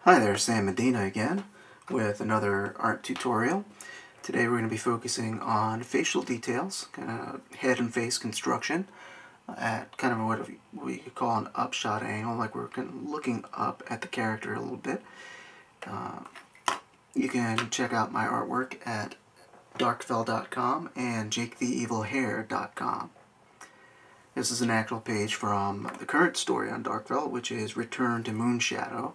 Hi there, Sam Medina again with another art tutorial. Today we're going to be focusing on facial details, kind of head and face construction at kind of what we could call an upshot angle, like we're kind of looking up at the character a little bit. You can check out my artwork at darkfell.com and jaketheevilhair.com. This is an actual page from the current story on Darkfell, which is Return to Moonshadow,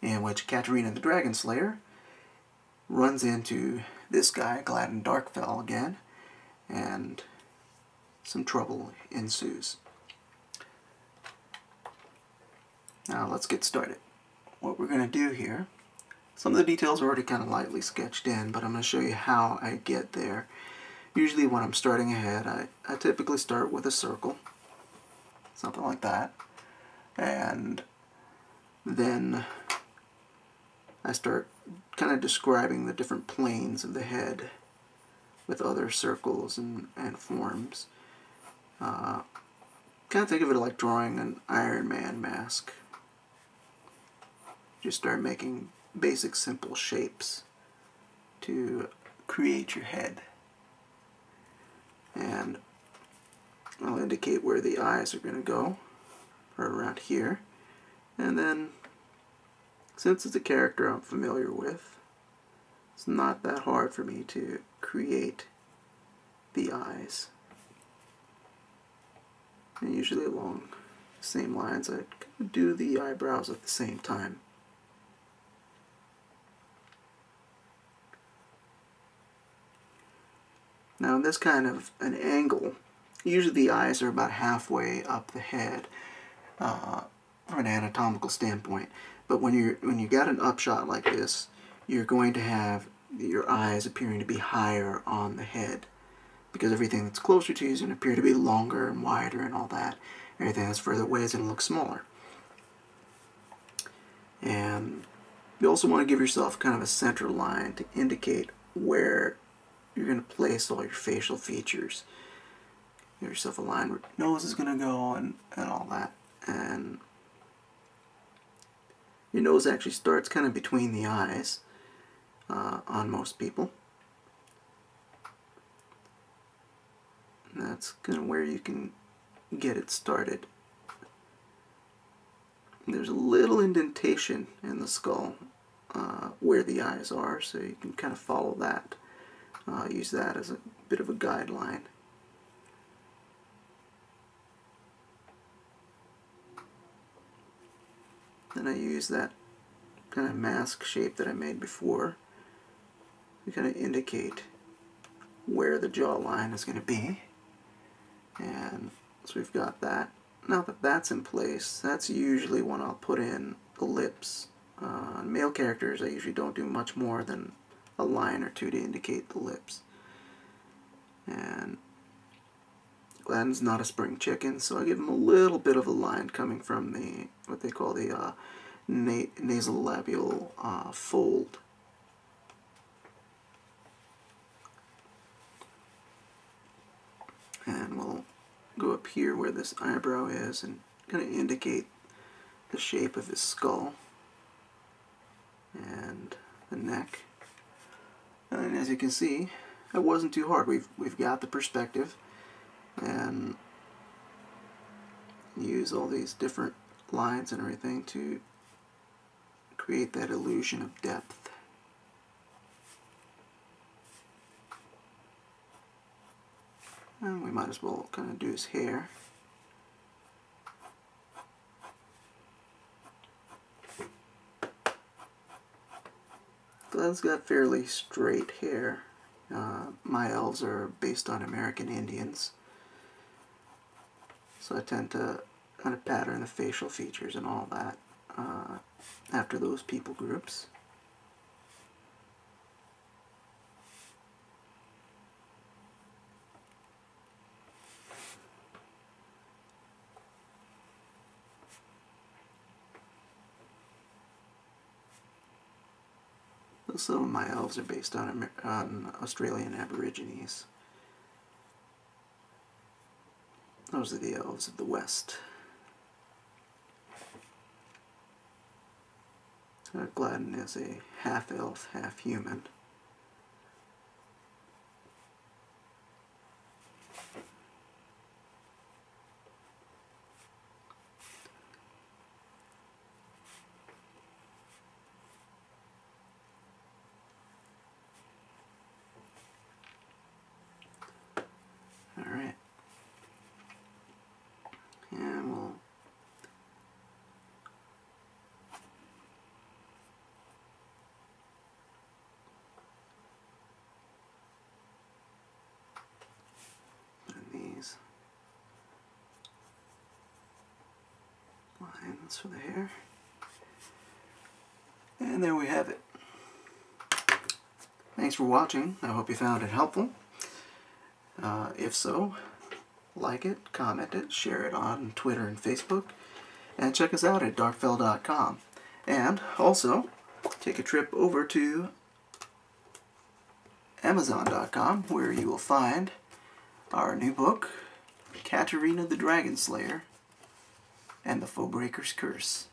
in which Katarina the Dragon Slayer runs into this guy, Gladden Darkfell, again, and some trouble ensues. Now let's get started. What we're going to do here, some of the details are already kind of lightly sketched in, but I'm going to show you how I get there. Usually when I'm starting ahead, I typically start with a circle, something like that, and then I start kind of describing the different planes of the head with other circles and forms. Kind of think of it like drawing an Iron Man mask. Just start making basic simple shapes to create your head. And I'll indicate where the eyes are going to go, right around here. And then, since it's a character I'm familiar with, it's not that hard for me to create the eyes. And usually along the same lines, I do the eyebrows at the same time. Now in this kind of an angle, usually the eyes are about halfway up the head from an anatomical standpoint. But when you got an upshot like this, you're going to have your eyes appearing to be higher on the head, because everything that's closer to you is going to appear to be longer and wider and all that. Everything that's further away is going to look smaller. And you also want to give yourself kind of a center line to indicate where you're going to place all your facial features. Give yourself a line where your nose is going to go and all that. And your nose actually starts kind of between the eyes on most people. And that's kind of where you can get it started. There's a little indentation in the skull where the eyes are, so you can kind of follow that. Use that as a bit of a guideline. Then I use that kind of mask shape that I made before to kind of indicate where the jawline is going to be. And so we've got that. Now that that's in place, that's usually when I'll put in the lips. On male characters, I usually don't do much more than a line or two to indicate the lips. And Gladden's not a spring chicken, so I give him a little bit of a line coming from the what they call the nasolabial fold. And we'll go up here where this eyebrow is and kind of indicate the shape of his skull and the neck. And as you can see, it wasn't too hard. We've got the perspective, and use all these different lines and everything to create that illusion of depth. And we might as well kind of do his hair. Gladden's got fairly straight hair. My elves are based on American Indians, so I tend to kind of pattern the facial features and all that after those people groups. Some of my elves are based on Australian Aborigines. Those are the elves of the West. Gladden is a half-elf, half-human. Alright. And we'll these lines for the hair. And there we have it. Thanks for watching. I hope you found it helpful. If so, like it, comment it, share it on Twitter and Facebook, and check us out at darkfell.com. And also, take a trip over to Amazon.com, where you will find our new book, Katarina the Dragon Slayer and the Foebreaker's Curse.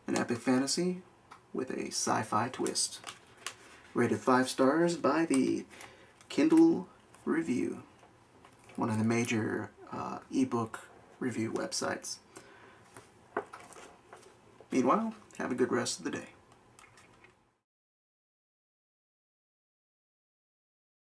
An epic fantasy with a sci-fi twist. Rated 5 stars by the Kindle Review, one of the major ebook review websites. Meanwhile, have a good rest of the day.